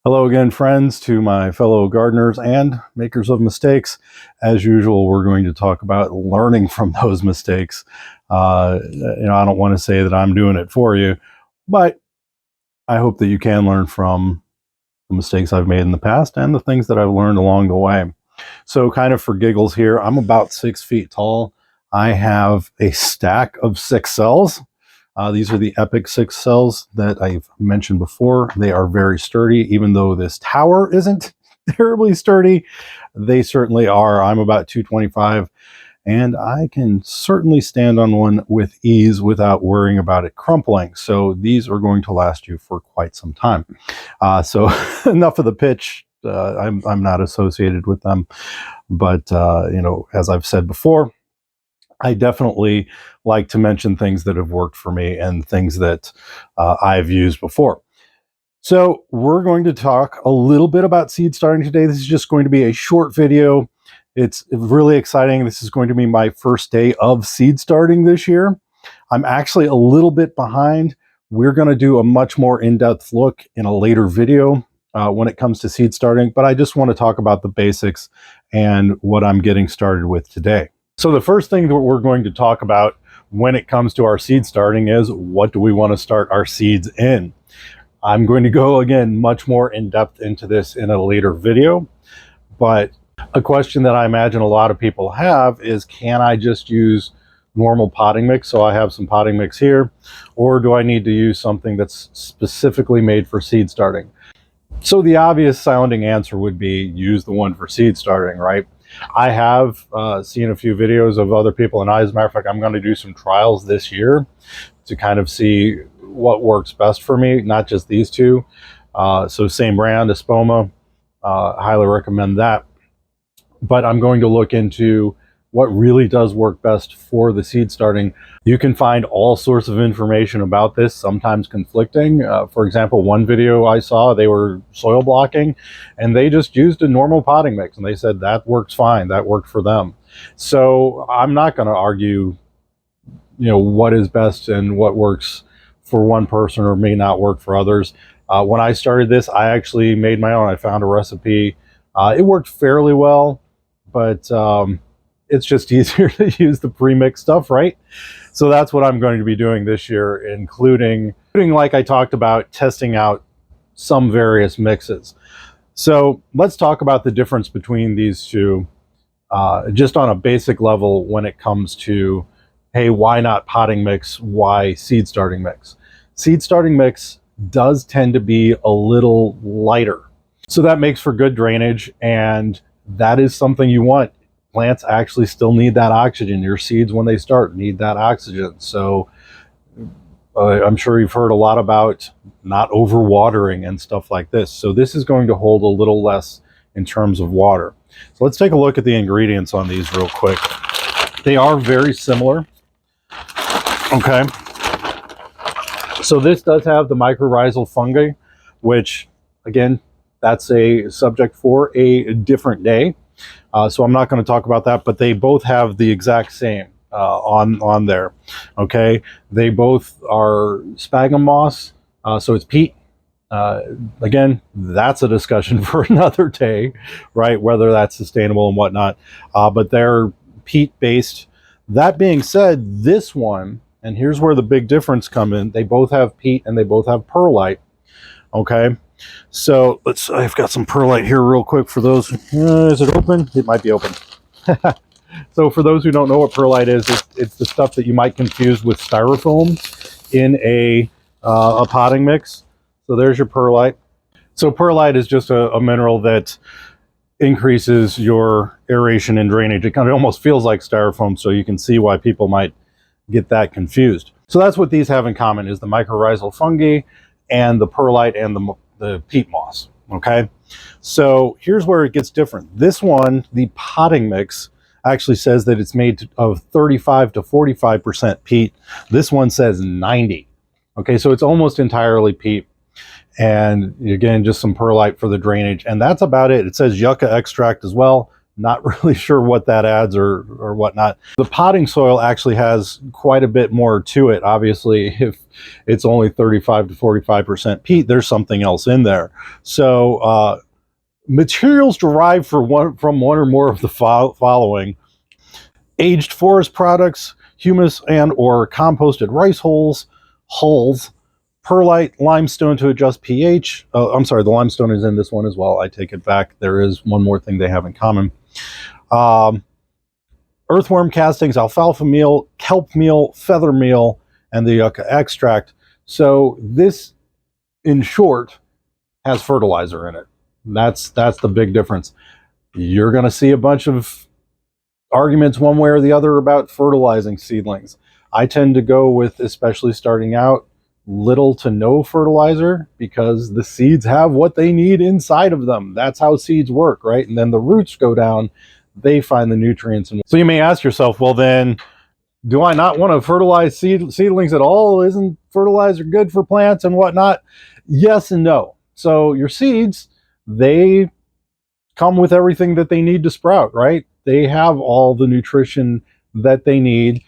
Hello again, friends, to my fellow gardeners and makers of mistakes. As usual, we're going to talk about learning from those mistakes. I don't want to say that I'm doing it for you, but I hope that you can learn from the mistakes I've made in the past and the things that I've learned along the way. So kind of for giggles here, I'm about 6 feet tall. I have a stack of 6 cells. These are the Epic 6 cells that I've mentioned before. They are very sturdy, even though this tower isn't terribly sturdy. They certainly are. I'm about 225, and I can certainly stand on one with ease without worrying about it crumpling. So these are going to last you for quite some time. So enough of the pitch. I'm not associated with them, but as I've said before, I definitely like to mention things that have worked for me and things that I've used before. So we're going to talk a little bit about seed starting today. This is just going to be a short video. It's really exciting. This is going to be my first day of seed starting this year. I'm actually a little bit behind. We're going to do a much more in-depth look in a later video when it comes to seed starting, but I just want to talk about the basics and what I'm getting started with today. So the first thing that we're going to talk about when it comes to our seed starting is, what do we want to start our seeds in? I'm going to go again much more in depth into this in a later video, but a question that I imagine a lot of people have is, can I just use normal potting mix? So I have some potting mix here, or do I need to use something that's specifically made for seed starting? So the obvious sounding answer would be, use the one for seed starting, right? I have seen a few videos of other people, and as a matter of fact, I'm going to do some trials this year to kind of see what works best for me, not just these two. So same brand, Espoma, highly recommend that. But I'm going to look into what really does work best for the seed starting. You can find all sorts of information about this, sometimes conflicting. For example, one video I saw, they were soil blocking and they just used a normal potting mix and they said that works fine, that worked for them. So I'm not going to argue, what is best and what works for one person or may not work for others. When I started this, I actually made my own. I found a recipe. It worked fairly well, but it's just easier to use the pre-mixed stuff, right? So that's what I'm going to be doing this year, including, like I talked about, testing out some various mixes. So let's talk about the difference between these two, just on a basic level when it comes to, hey, why not potting mix? Why seed starting mix? Seed starting mix does tend to be a little lighter. So that makes for good drainage, and that is something you want. Plants actually still need that oxygen. Your seeds, when they start, need that oxygen. So I'm sure you've heard a lot about not overwatering and stuff like this. So this is going to hold a little less in terms of water. So let's take a look at the ingredients on these real quick. They are very similar. Okay. So this does have the mycorrhizal fungi, which, again, that's a subject for a different day. So I'm not going to talk about that, but they both have the exact same on there. Okay, they both are sphagnum moss, so it's peat. Again, that's a discussion for another day, right? Whether that's sustainable and whatnot, but they're peat based. That being said, this one, and here's where the big difference come in, they both have peat and they both have perlite. Okay, so I've got some perlite here real quick for those. Is it open? It might be open. So for those who don't know what perlite is, it's the stuff that you might confuse with styrofoam in a potting mix. So there's your perlite. So perlite is just a mineral that increases your aeration and drainage. It kind of almost feels like styrofoam, so you can see why people might get that confused. So that's what these have in common, is the mycorrhizal fungi and the perlite and the peat moss. Okay, so here's where it gets different. This one, the potting mix, actually says that it's made of 35 to 45% peat. This one says 90. Okay, so it's almost entirely peat, and again, just some perlite for the drainage, and that's about it. It says yucca extract as well. Not really sure what that adds or whatnot. The potting soil actually has quite a bit more to it. Obviously, if it's only 35 to 45% peat, there's something else in there. So materials derived from one or more of the following: aged forest products, humus and or composted rice hulls, perlite, limestone to adjust pH. I'm sorry, the limestone is in this one as well. I take it back. There is one more thing they have in common. Earthworm castings, alfalfa meal, kelp meal, feather meal, and the yucca extract. So this, in short, has fertilizer in it. That's the big difference. You're going to see a bunch of arguments one way or the other about fertilizing seedlings. I tend to go with, especially starting out, little to no fertilizer, because the seeds have what they need inside of them. That's how seeds work, right? And then the roots go down, they find the nutrients. So you may ask yourself, well then, do I not want to fertilize seedlings at all? Isn't fertilizer good for plants and whatnot? Yes and no. So your seeds, they come with everything that they need to sprout, right? They have all the nutrition that they need.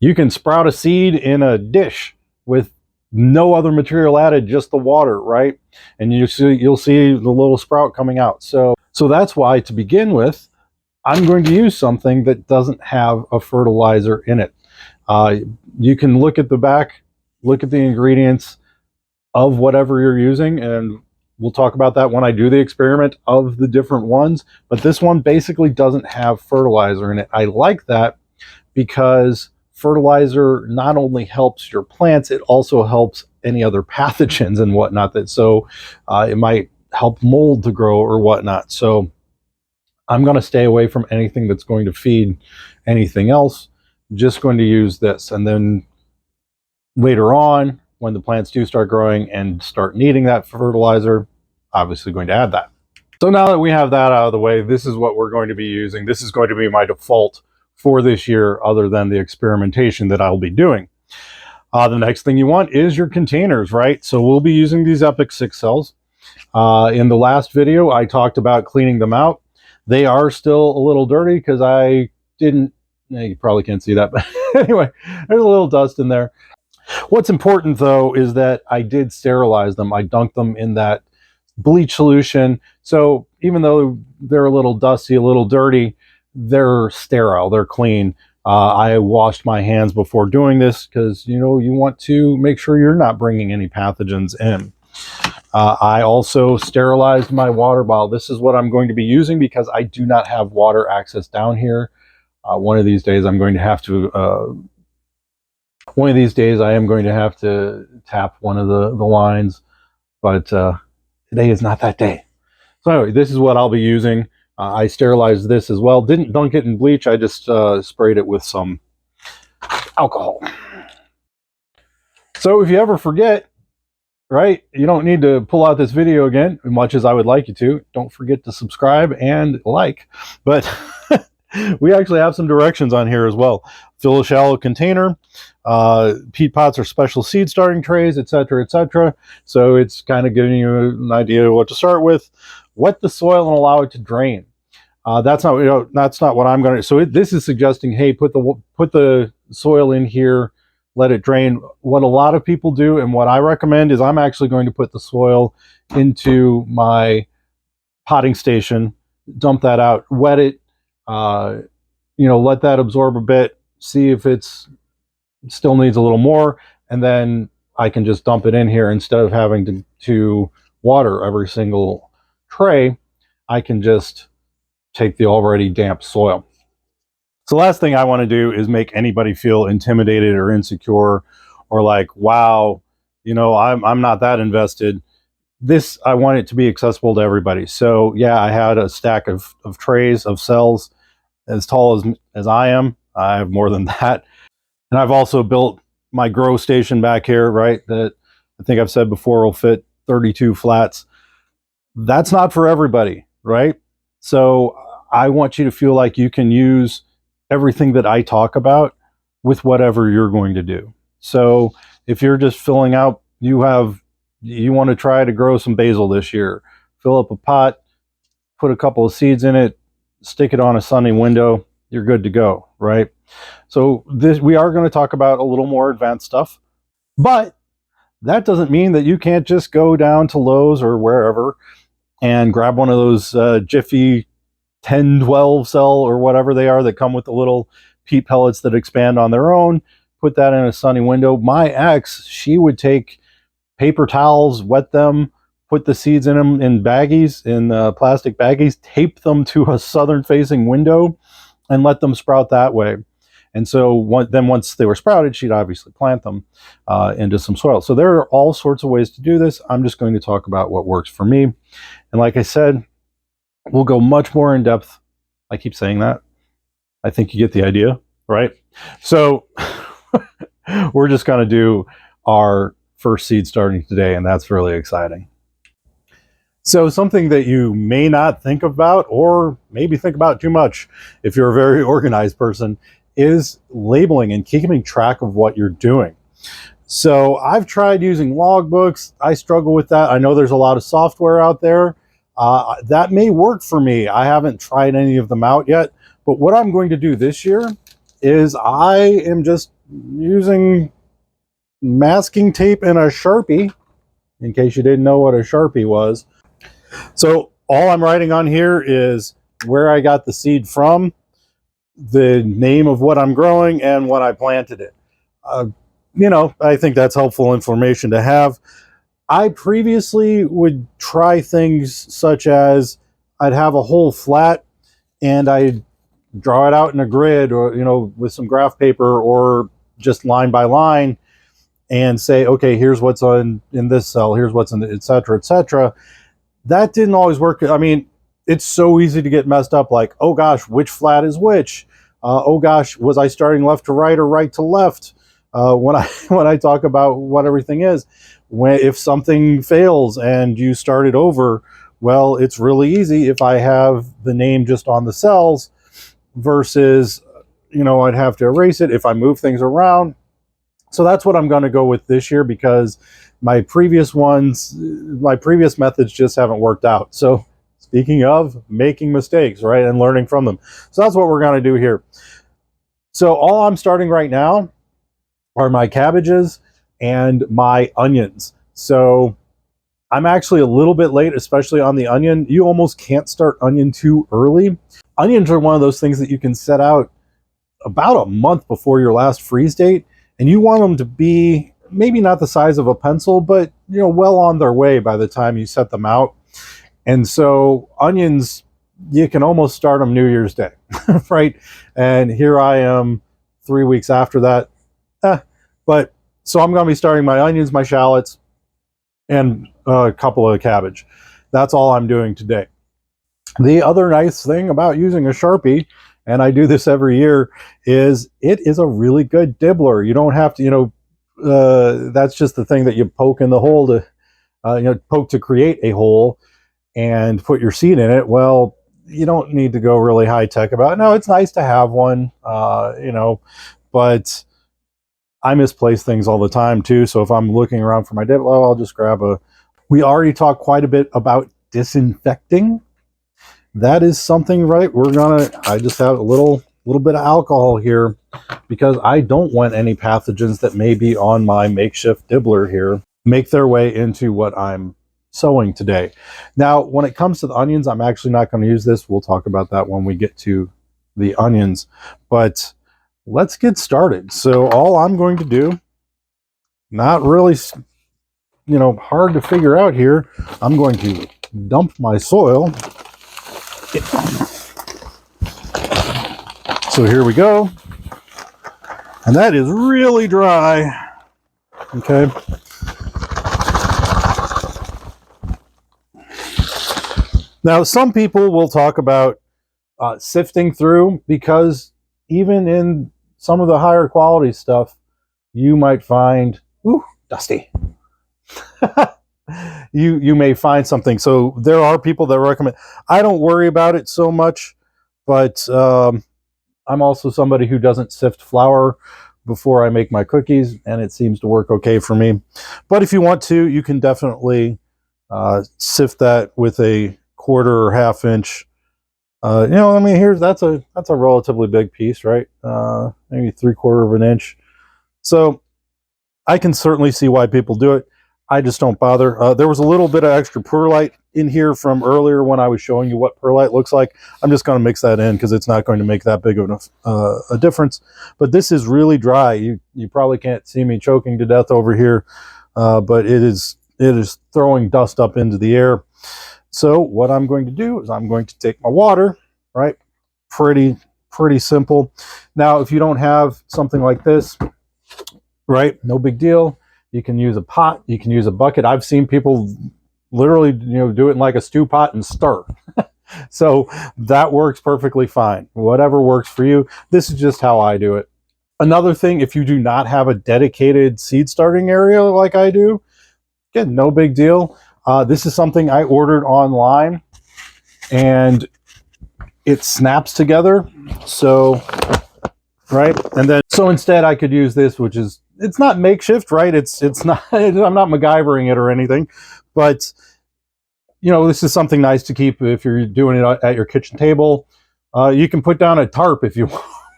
You can sprout a seed in a dish with no other material added, just the water, right? And you'll see the little sprout coming out. So that's why, to begin with, I'm going to use something that doesn't have a fertilizer in it. You can look at the back, look at the ingredients of whatever you're using, and we'll talk about that when I do the experiment of the different ones. But this one basically doesn't have fertilizer in it. I like that because fertilizer not only helps your plants, it also helps any other pathogens and whatnot. It might help mold to grow or whatnot. So I'm going to stay away from anything that's going to feed anything else. Just going to use this. And then later on, when the plants do start growing and start needing that fertilizer, obviously going to add that. So now that we have that out of the way, this is what we're going to be using. This is going to be my default for this year, other than the experimentation that I'll be doing. The next thing you want is your containers, right? So we'll be using these Epic 6 cells. In the last video, I talked about cleaning them out. They are still a little dirty because I didn't, you probably can't see that, but anyway, there's a little dust in there. What's important though is that I did sterilize them. I dunked them in that bleach solution. So even though they're a little dusty, a little dirty, they're sterile, they're clean. I washed my hands before doing this because, you want to make sure you're not bringing any pathogens in. I also sterilized my water bottle. This is what I'm going to be using because I do not have water access down here. One of these days I'm going to have to one of these days I am going to have to tap one of the lines, but today is not that day. So anyway, this is what I'll be using. I sterilized this as well. Didn't dunk it in bleach. I just sprayed it with some alcohol. So if you ever forget, right, you don't need to pull out this video again, as much as I would like you to. Don't forget to subscribe and like. But we actually have some directions on here as well. Fill a shallow container. Peat pots are special seed starting trays, etc., etc. So it's kind of giving you an idea of what to start with. Wet the soil and allow it to drain. That's not what I'm going to. So this is suggesting, hey, put the soil in here, let it drain. What a lot of people do, and what I recommend, is I'm actually going to put the soil into my potting station, dump that out, wet it, let that absorb a bit, see if it still needs a little more, and then I can just dump it in here instead of having to water every single tray. I can just take the already damp soil. So the last thing I want to do is make anybody feel intimidated or insecure or like, wow, I'm not that invested. This, I want it to be accessible to everybody. So yeah, I had a stack of trays of cells as tall as I am. I have more than that. And I've also built my grow station back here, right, that I think I've said before will fit 32 flats. That's not for everybody, right? So I want you to feel like you can use everything that I talk about with whatever you're going to do. So if you're just filling out, you want to try to grow some basil this year, fill up a pot, put a couple of seeds in it, stick it on a sunny window, you're good to go, right? So we are going to talk about a little more advanced stuff, but that doesn't mean that you can't just go down to Lowe's or wherever and grab one of those Jiffy 10, 12 cell or whatever they are that come with the little peat pellets that expand on their own, put that in a sunny window. My ex, she would take paper towels, wet them, put the seeds in them in baggies, in plastic baggies, tape them to a southern facing window and let them sprout that way. And so then once they were sprouted, she'd obviously plant them into some soil. So there are all sorts of ways to do this. I'm just going to talk about what works for me. And like I said, we'll go much more in depth. I keep saying that. I think you get the idea, right? So we're just going to do our first seed starting today, and that's really exciting. So something that you may not think about, or maybe think about too much if you're a very organized person, is labeling and keeping track of what you're doing. So I've tried using logbooks. I struggle with that. I know there's a lot of software out there. That may work for me. I haven't tried any of them out yet. But what I'm going to do this year is I am just using masking tape and a Sharpie, in case you didn't know what a Sharpie was. So all I'm writing on here is where I got the seed from, the name of what I'm growing, and when I planted it. I think that's helpful information to have. I previously would try things such as I'd have a whole flat and I'd draw it out in a grid, or with some graph paper or just line by line, and say, okay, here's what's in this cell, here's what's in the, et cetera, et cetera. That didn't always work. I mean, it's so easy to get messed up, like, oh gosh, which flat is which? Oh gosh, was I starting left to right or right to left? When I talk about what everything is, if something fails and you start it over, well, it's really easy if I have the name just on the cells versus, I'd have to erase it if I move things around. So that's what I'm going to go with this year, because my previous methods just haven't worked out. So speaking of making mistakes, right, and learning from them. So that's what we're going to do here. So all I'm starting right now are my cabbages and my onions. So I'm actually a little bit late, especially on the onion. You almost can't start onion too early. Onions are one of those things that you can set out about a month before your last freeze date, and you want them to be maybe not the size of a pencil, but well on their way by the time you set them out. And so onions, you can almost start them New Year's Day, right? And here I am 3 weeks after that. But so I'm going to be starting my onions, my shallots, and a couple of cabbage. That's all I'm doing today. The other nice thing about using a Sharpie, and I do this every year, is it is a really good dibbler. You don't have to, that's just the thing that you poke in the hole to, poke to create a hole and put your seed in it. Well, you don't need to go really high tech about it. No, it's nice to have one, but I misplace things all the time too. So if I'm looking around for my dibbler, I'll just grab we already talked quite a bit about disinfecting. That is something, right? I just have a little bit of alcohol here because I don't want any pathogens that may be on my makeshift dibbler here make their way into what I'm sowing today. Now, when it comes to the onions, I'm actually not going to use this. We'll talk about that when we get to the onions, but let's get started. So all I'm going to do, not really, hard to figure out here, I'm going to dump my soil. So here we go. And that is really dry. Okay. Now, some people will talk about sifting through, because even in some of the higher quality stuff, you might find, ooh, dusty. you may find something. So there are people that recommend. I don't worry about it so much, but I'm also somebody who doesn't sift flour before I make my cookies, and it seems to work okay for me. But if you want to, you can definitely sift that with a 1/4 or 1/2 inch You know, I mean, here's that's a relatively big piece, right? Maybe 3/4 of an inch. So I can certainly see why people do it. I just don't bother. There was a little bit of extra perlite in here from earlier when I was showing you what perlite looks like. I'm just going to mix that in because it's not going to make that big of a difference. But this is really dry. You probably can't see me choking to death over here, but it is throwing dust up into the air. So what I'm going to do is I'm going to take my water, right? Pretty simple. Now, if you don't have something like this, right, no big deal. You can use a pot, you can use a bucket. I've seen people literally, do it in like a stew pot and stir. So that works perfectly fine. Whatever works for you. This is just how I do it. Another thing, if you do not have a dedicated seed starting area like I do, again, no big deal. This is something I ordered online, and it snaps together. So, right, and then so instead I could use this, which is, it's not makeshift, right? It's not. I'm not MacGyvering it or anything, but this is something nice to keep if you're doing it at your kitchen table. You can put down a tarp if you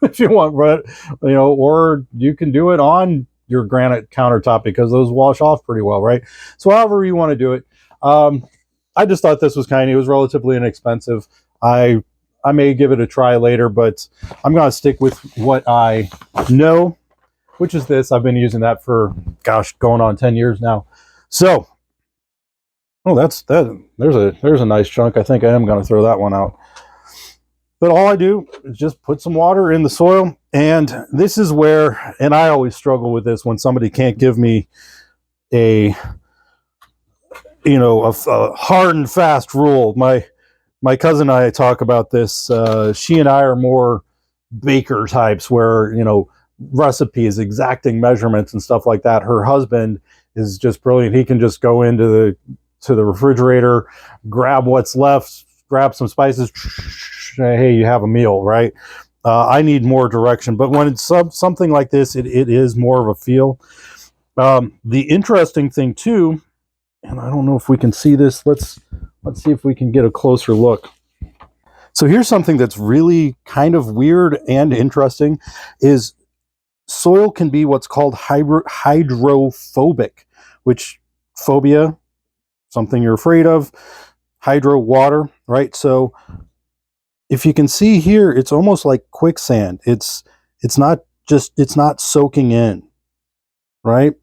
if you want, but or you can do it on your granite countertop because those wash off pretty well, right? So however you want to do it. I just thought this was kind of, it was relatively inexpensive. I may give it a try later, but I'm going to stick with what I know, which is this. I've been using that for, gosh, going on 10 years now. So, oh, that's that. There's a nice chunk. I think I am going to throw that one out. But all I do is just put some water in the soil, and this is where, and I always struggle with this when somebody can't give me a hard and fast rule. My cousin and I talk about this. She and I are more baker types where, recipes, exacting measurements and stuff like that. Her husband is just brilliant. He can just go into the refrigerator, grab what's left, grab some spices, hey, you have a meal, right? I need more direction. But when it's something like this, it is more of a feel. The interesting thing too, and I don't know if we can see this. Let's see if we can get a closer look. So here's something that's really kind of weird and interesting is soil can be what's called hydrophobic, which phobia, something you're afraid of, hydro, water, right? So if you can see here, it's almost like quicksand. It's not soaking in, right?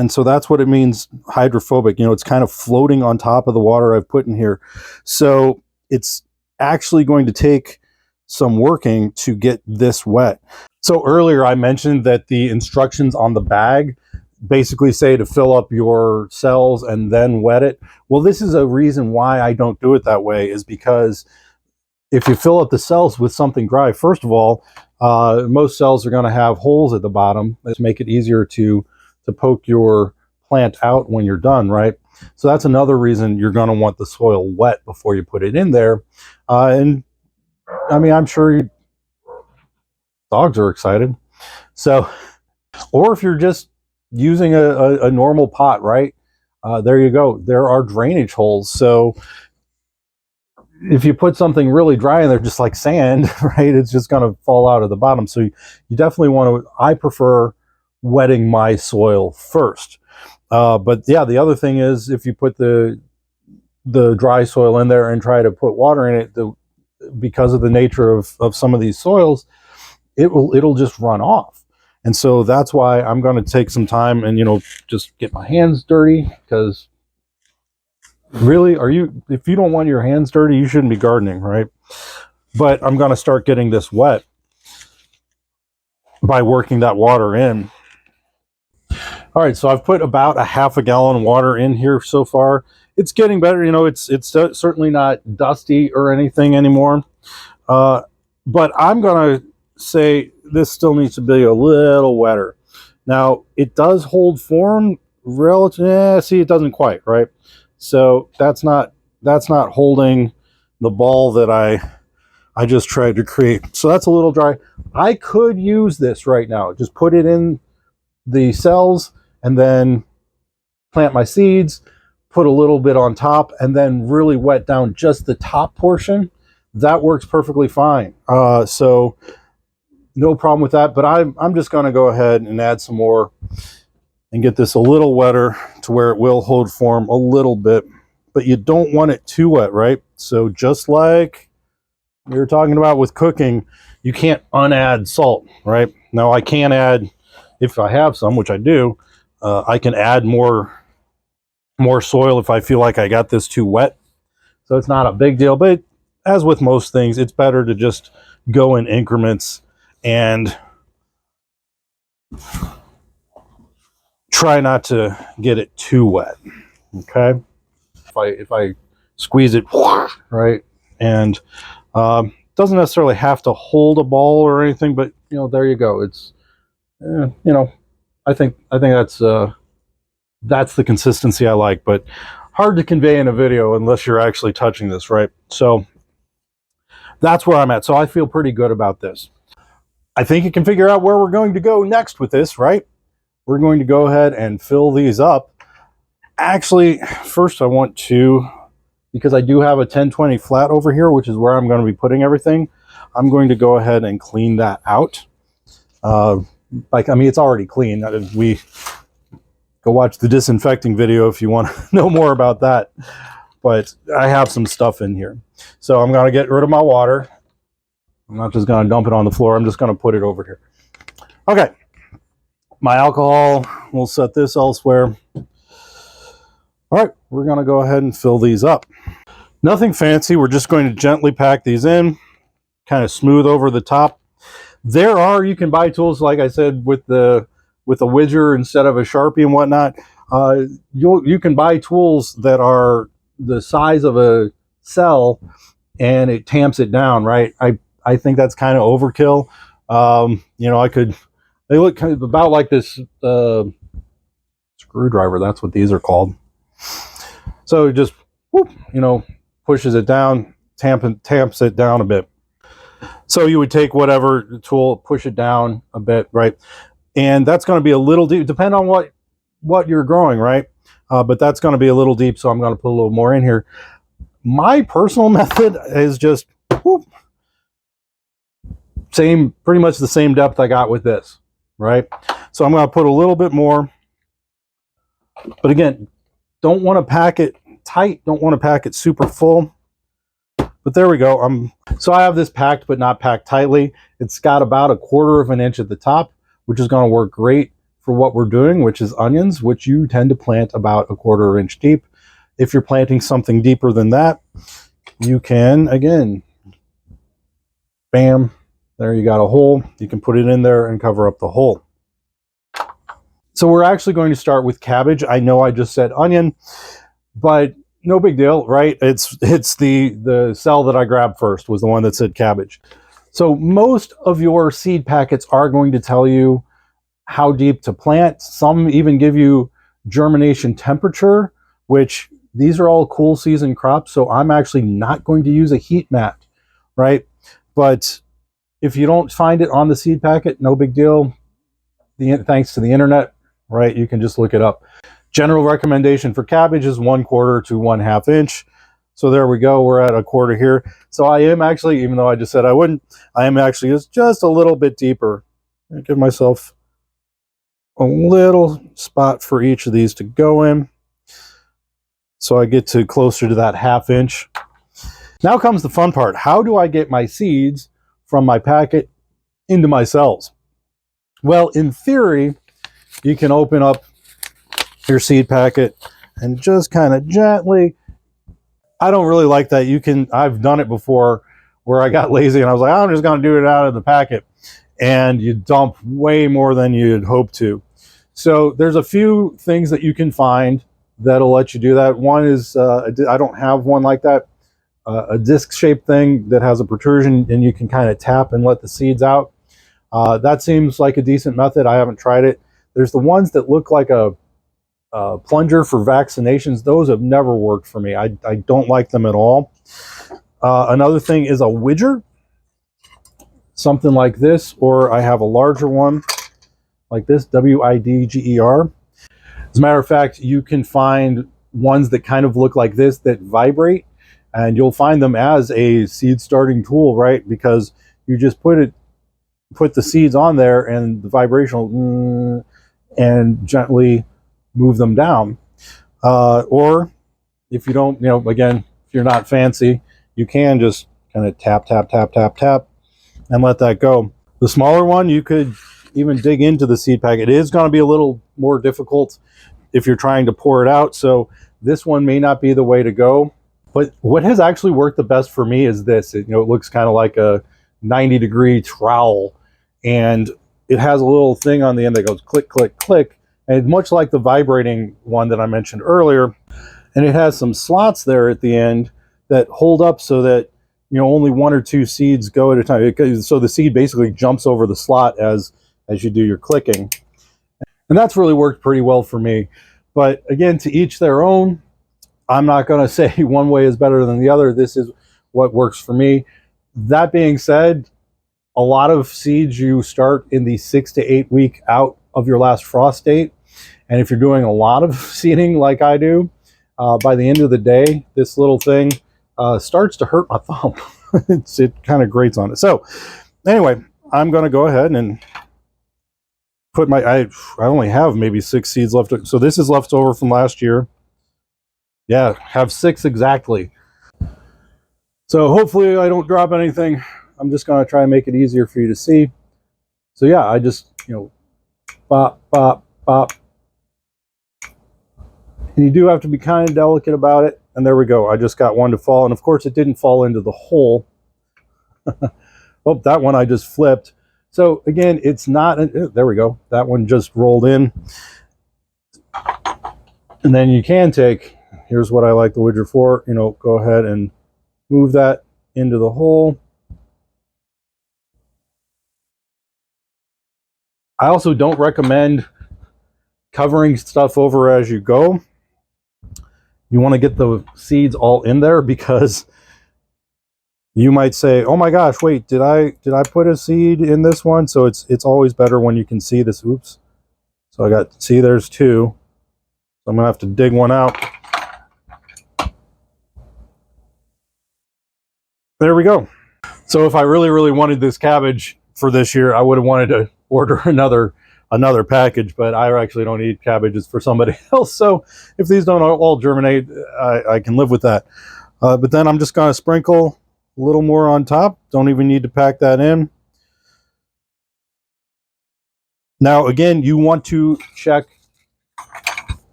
And so that's what it means, hydrophobic. It's kind of floating on top of the water I've put in here. So it's actually going to take some working to get this wet. So earlier I mentioned that the instructions on the bag basically say to fill up your cells and then wet it. Well, this is a reason why I don't do it that way, is because if you fill up the cells with something dry, first of all, most cells are going to have holes at the bottom that make it easier to poke your plant out when you're done, right? So that's another reason you're going to want the soil wet before you put it in there. And I mean, I'm sure dogs are excited. So, or if you're just using a normal pot, right? There you go. There are drainage holes. So if you put something really dry in there, just like sand, right, it's just going to fall out of the bottom. So you definitely want to, I prefer wetting my soil first. But yeah, the other thing is if you put the dry soil in there and try to put water in it, because of the nature of some of these soils, it'll just run off. And so that's why I'm going to take some time and just get my hands dirty, because really, if you don't want your hands dirty, you shouldn't be gardening, right? But I'm going to start getting this wet by working that water in. All right, so I've put about a half a gallon of water in here so far. It's getting better. It's certainly not dusty or anything anymore. But I'm going to say this still needs to be a little wetter. Now, it does hold form relative. See, it doesn't quite, right? So that's not holding the ball that I just tried to create. So that's a little dry. I could use this right now. Just put it in the cells and then plant my seeds, put a little bit on top, and then really wet down just the top portion. that works perfectly fine. So no problem with that, but I'm just going to go ahead and add some more and get this a little wetter to where it will hold form a little bit, but you don't want it too wet, right? So just like we were talking about with cooking, you can't unadd salt, right? Now I can add, if I have some, which I do, I can add more soil if I feel like I got this too wet. So it's not a big deal, but as with most things, it's better to just go in increments and try not to get it too wet. Okay. If I squeeze it, right, and doesn't necessarily have to hold a ball or anything, but there you go. It's I think that's the consistency I like, but hard to convey in a video unless you're actually touching this, right? So that's where I'm at. So I feel pretty good about this. I think you can figure out where we're going to go next with this, right? We're going to go ahead and fill these up. Actually, first I want to, because I do have a 1020 flat over here, which is where I'm going to be putting everything, I'm going to go ahead and clean that out. It's already clean. We go watch the disinfecting video if you want to know more about that. But I have some stuff in here. So I'm going to get rid of my water. I'm not just going to dump it on the floor. I'm just going to put it over here. Okay. My alcohol, we'll set this elsewhere. All right, we're going to go ahead and fill these up. Nothing fancy. We're just going to gently pack these in, kind of smooth over the top. You can buy tools, like I said, with a widger instead of a Sharpie and whatnot. You can buy tools that are the size of a cell, and it tamps it down, right? I think that's kind of overkill. They look kind of about like this screwdriver. That's what these are called. So it just, whoop, pushes it down, tamps it down a bit. So you would take whatever tool, push it down a bit, right? And that's going to be a little deep, depend on what you're growing, right? But that's going to be a little deep, so I'm going to put a little more in here. My personal method is just, whoop, pretty much the same depth I got with this, right? So I'm going to put a little bit more. But again, don't want to pack it tight, don't want to pack it super full. But there we go. So I have this packed but not packed tightly. It's got about 1/4 of an inch at the top, which is going to work great for what we're doing, which is onions, which you tend to plant about 1/4 inch deep. If you're planting something deeper than that, you can, again, bam, there you got a hole. You can put it in there and cover up the hole. So we're actually going to start with cabbage. I know I just said onion, but no big deal, right? It's the cell that I grabbed first was the one that said cabbage. So most of your seed packets are going to tell you how deep to plant. Some even give you germination temperature, which these are all cool season crops. So I'm actually not going to use a heat mat, right? But if you don't find it on the seed packet, no big deal. Thanks to the internet, right? You can just look it up. General recommendation for cabbage is 1/4 to 1/2 inch. So there we go. We're at 1/4 here. So I am actually, even though I just said I wouldn't, I am actually just a little bit deeper. I give myself a little spot for each of these to go in. So I get to closer to that 1/2 inch. Now comes the fun part. How do I get my seeds from my packet into my cells? Well, in theory, you can open up your seed packet and just kind of gently, I don't really like that. I've done it before where I got lazy and I was like, I'm just going to do it out of the packet. And you dump way more than you'd hope to. So there's a few things that you can find that'll let you do that. One is, I don't have one like that, a disc-shaped thing that has a protrusion and you can kind of tap and let the seeds out. That seems like a decent method. I haven't tried it. There's the ones that look like a plunger for vaccinations. Those have never worked for me. I don't like them at all. Another thing is a widger, something like this, or I have a larger one like this, W-I-D-G-E-R. As a matter of fact, you can find ones that kind of look like this that vibrate, and you'll find them as a seed starting tool, right? Because you just put the seeds on there, and the vibrational and gently move them down. Or if you don't, again, if you're not fancy, you can just kind of tap, tap, tap, tap, tap, and let that go. The smaller one, you could even dig into the seed pack. It is going to be a little more difficult if you're trying to pour it out, so this one may not be the way to go. But what has actually worked the best for me is this. It looks kind of like a 90-degree trowel, and it has a little thing on the end that goes click, click, click, and much like the vibrating one that I mentioned earlier. And it has some slots there at the end that hold up so that only 1 or 2 seeds go at a time. So the seed basically jumps over the slot as you do your clicking. And that's really worked pretty well for me. But again, to each their own. I'm not going to say one way is better than the other. This is what works for me. That being said, a lot of seeds you start in the 6 to 8 week out of your last frost date. And if you're doing a lot of seeding like I do, by the end of the day, this little thing starts to hurt my thumb. It kind of grates on it. So anyway, I'm going to go ahead and put I only have maybe 6 seeds left. So this is left over from last year. Yeah, have 6 exactly. So hopefully I don't drop anything. I'm just going to try and make it easier for you to see. So yeah, I just, bop, bop, bop. And you do have to be kind of delicate about it. And there we go. I just got one to fall. And of course it didn't fall into the hole. Oh, that one I just flipped. So again, it's not, there we go. That one just rolled in. And then you can take, here's what I like the widger for, go ahead and move that into the hole. I also don't recommend covering stuff over as you go. You want to get the seeds all in there, because you might say, oh my gosh, wait, did I put a seed in this one? So it's always better when you can see this. Oops. So I got, see, there's 2. So I'm gonna have to dig one out. There we go. So if I really, really wanted this cabbage for this year, I would have wanted to order another package, but I actually don't eat cabbages for somebody else. So if these don't all germinate, I can live with that. But then I'm just going to sprinkle a little more on top. Don't even need to pack that in. Now, again, you want to check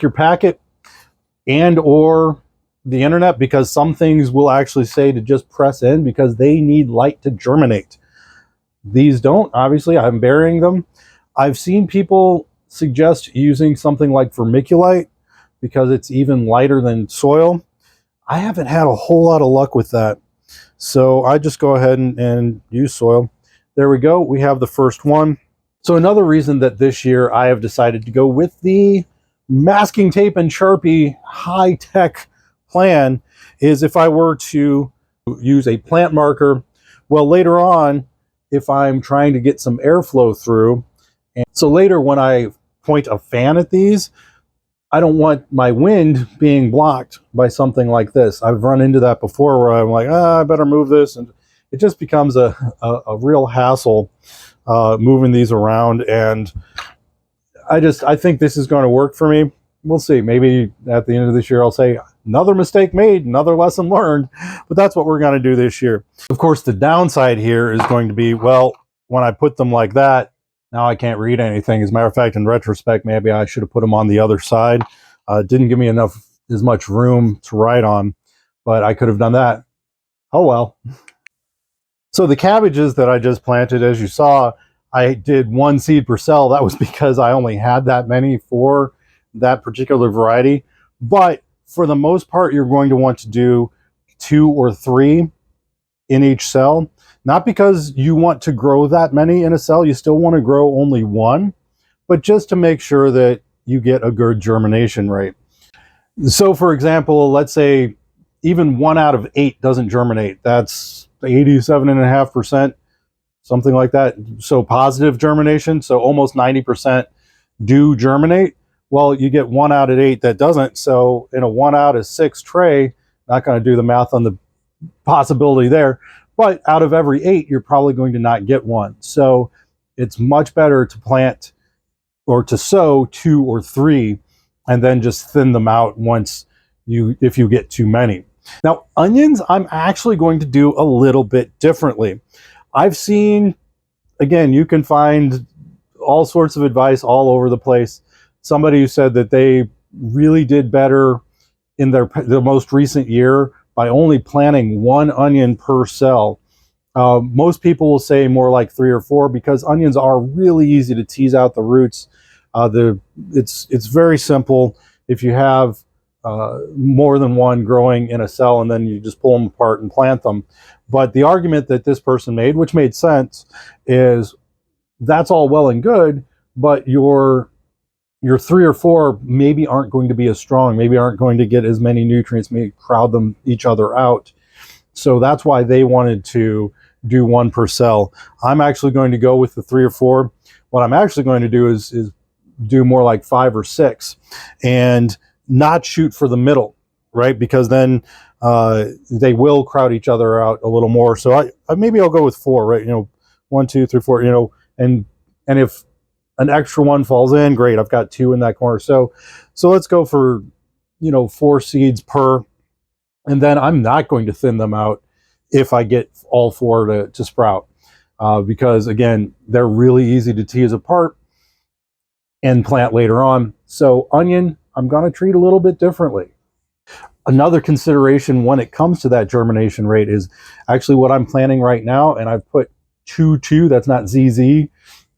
your packet and or the internet, because some things will actually say to just press in because they need light to germinate. These don't. Obviously, I'm burying them. I've seen people suggest using something like vermiculite because it's even lighter than soil. I haven't had a whole lot of luck with that. So I just go ahead and use soil. There we go. We have the first one. So another reason that this year I have decided to go with the masking tape and Sharpie high-tech plan is if I were to use a plant marker, well, later on, if I'm trying to get some airflow through, and so later when I point a fan at these, I don't want my wind being blocked by something like this. I've run into that before where I'm like, I better move this, and it just becomes a real hassle moving these around. And I think this is going to work for me. We'll see. Maybe at the end of this year, I'll say another mistake made, another lesson learned, but that's what we're going to do this year. Of course, the downside here is going to be, well, when I put them like that, now I can't read anything. As a matter of fact, in retrospect, maybe I should have put them on the other side. It didn't give me as much room to write on, but I could have done that. Oh, well. So the cabbages that I just planted, as you saw, I did 1 seed per cell. That was because I only had that many for that particular variety. But for the most part, you're going to want to do 2 or 3 in each cell. Not because you want to grow that many in a cell. You still want to grow only 1, but just to make sure that you get a good germination rate. So for example, let's say even 1 out of 8 doesn't germinate. That's 87.5%, something like that. So positive germination. So almost 90% do germinate. Well, you get 1 out of 8 that doesn't. So in a 1 out of 6 tray, Not going to do the math on the possibility there, but out of every 8, you're probably going to not get one. So it's much better to plant or to sow 2 or 3 and then just thin them out once if you get too many. Now, onions, I'm actually going to do a little bit differently. I've seen, again, you can find all sorts of advice all over the place. Somebody who said that they really did better in the most recent year by only planting 1 onion per cell. Most people will say more like 3 or 4 because onions are really easy to tease out the roots. It's very simple. If you have more than 1 growing in a cell, and then you just pull them apart and plant them. But the argument that this person made, which made sense, is that's all well and good, but your 3 or 4 maybe aren't going to be as strong, maybe aren't going to get as many nutrients, maybe crowd them each other out. So that's why they wanted to do 1 per cell. I'm actually going to go with the 3 or 4. What I'm actually going to do is do more like 5 or 6 and not shoot for the middle, right? Because then they will crowd each other out a little more. So maybe I'll go with 4, right? 1, 2, 3, 4, and if an extra 1 falls in, great. I've got 2 in that corner. So let's go for, 4 seeds per, and then I'm not going to thin them out if I get all 4 to sprout, because again, they're really easy to tease apart and plant later on. So onion, I'm going to treat a little bit differently. Another consideration when it comes to that germination rate is actually what I'm planting right now, and I've put 2-2. That's not ZZ,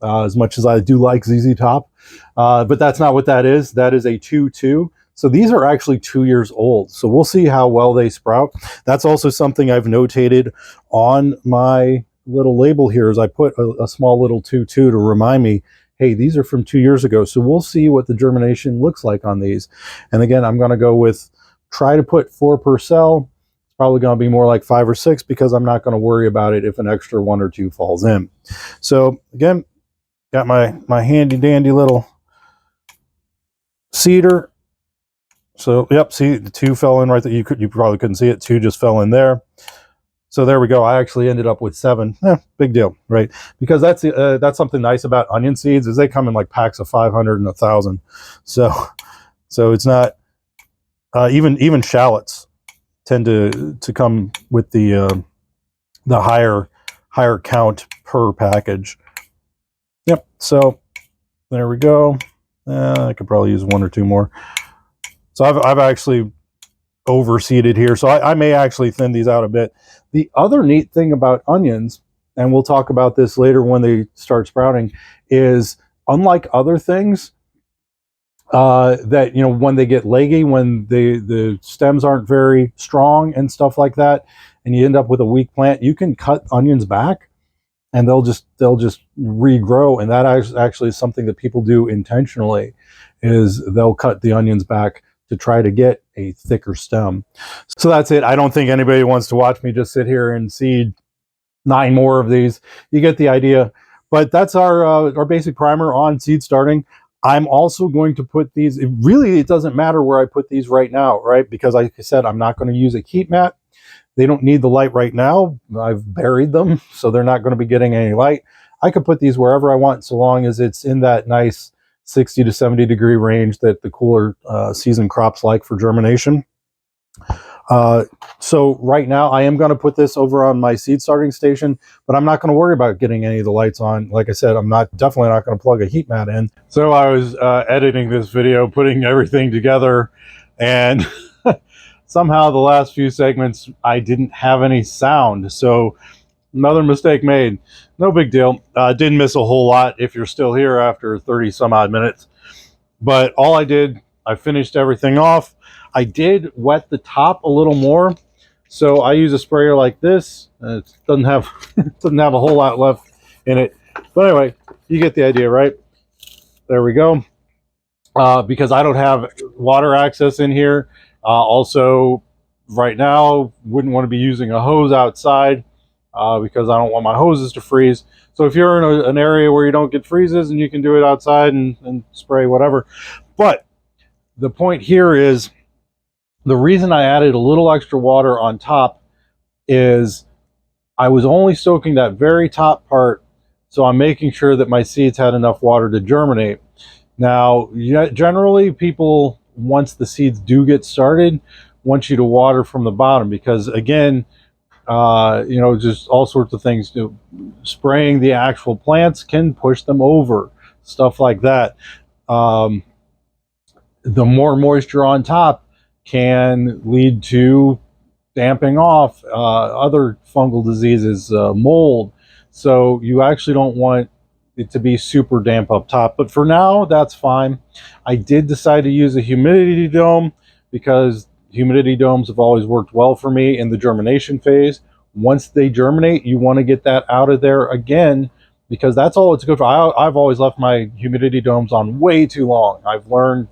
as much as I do like ZZ Top, but that's not what that is. That is a 2-2. So these are actually 2 years old. So we'll see how well they sprout. That's also something I've notated on my little label here, is I put a small little 2-2 to remind me, hey, these are from 2 years ago. So we'll see what the germination looks like on these. And again, I'm going to go with, try to put 4 per cell. It's probably going to be more like 5 or 6 because I'm not going to worry about it if an extra 1 or 2 falls in. So again, got my handy dandy little seeder. So yep, see, the 2 fell in right there. You probably couldn't see it. 2 just fell in there. So there we go. I actually ended up with 7. Big deal, right? Because that's something nice about onion seeds, is they come in like packs of 500 and 1,000. So it's not even shallots tend to come with the higher count per package. Yep. So there we go. I could probably use 1 or 2 more. So I've actually overseeded here, so I may actually thin these out a bit. The other neat thing about onions, and we'll talk about this later when they start sprouting, is unlike other things that, when they get leggy, when the stems aren't very strong and stuff like that, and you end up with a weak plant, you can cut onions back and they'll just regrow. And that actually is something that people do intentionally, is they'll cut the onions back to try to get a thicker stem. So that's it. I don't think anybody wants to watch me just sit here and seed 9 more of these. You get the idea. But that's our basic primer on seed starting. I'm also going to put these, it doesn't matter where I put these right now, right? Because like I said, I'm not going to use a heat mat. They don't need the light right now. I've buried them, so they're not going to be getting any light. I could put these wherever I want, so long as it's in that nice 60 to 70 degree range that the cooler season crops like for germination. So right now I am going to put this over on my seed starting station, but I'm not going to worry about getting any of the lights on. Like I said, I'm definitely not going to plug a heat mat in. So I was editing this video, putting everything together, and somehow the last few segments I didn't have any sound. So another mistake made. No big deal. Didn't miss a whole lot if you're still here after 30 some odd minutes. But all I did, I finished everything off. I did wet the top a little more. So I use a sprayer like this. It doesn't have a whole lot left in it. But anyway, you get the idea, right? There we go. Because I don't have water access in here. Also, right now, wouldn't want to be using a hose outside because I don't want my hoses to freeze. So if you're in an area where you don't get freezes, and you can do it outside and spray whatever. But the point here is, The reason I added a little extra water on top is I was only soaking that very top part, so I'm making sure that my seeds had enough water to germinate. Now, generally, people, once the seeds do get started, want you to water from the bottom because, again, just all sorts of things. Spraying the actual plants can push them over, stuff like that. Um, the more moisture on top can lead to damping off, other fungal diseases, mold. So you actually don't want it to be super damp up top. But for now, that's fine. I did decide to use a humidity dome because humidity domes have always worked well for me in the germination phase. Once they germinate, you want to get that out of there again because that's all it's good for. I've always left my humidity domes on way too long. I've learned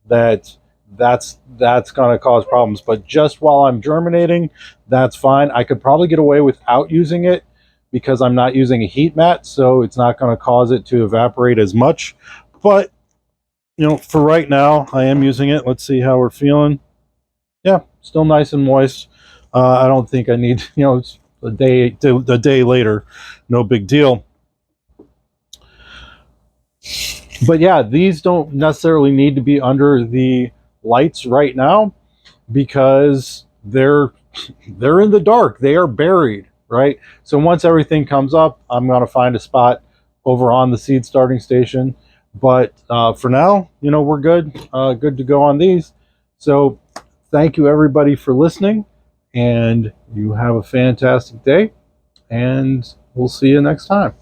that that's going to cause problems, but just while I'm germinating, that's fine. I could probably get away without using it because I'm not using a heat mat, so it's not going to cause it to evaporate as much. But for right now, I am using it. Let's see how we're feeling. Yeah, still nice and moist. I don't think I need, it's a day later, no big deal. But yeah, these don't necessarily need to be under the lights right now because they're in the dark. They are buried, right? So once everything comes up, I'm going to find a spot over on the seed starting station. But for now, we're good to go on these. So thank you everybody for listening, and you have a fantastic day, and we'll see you next time.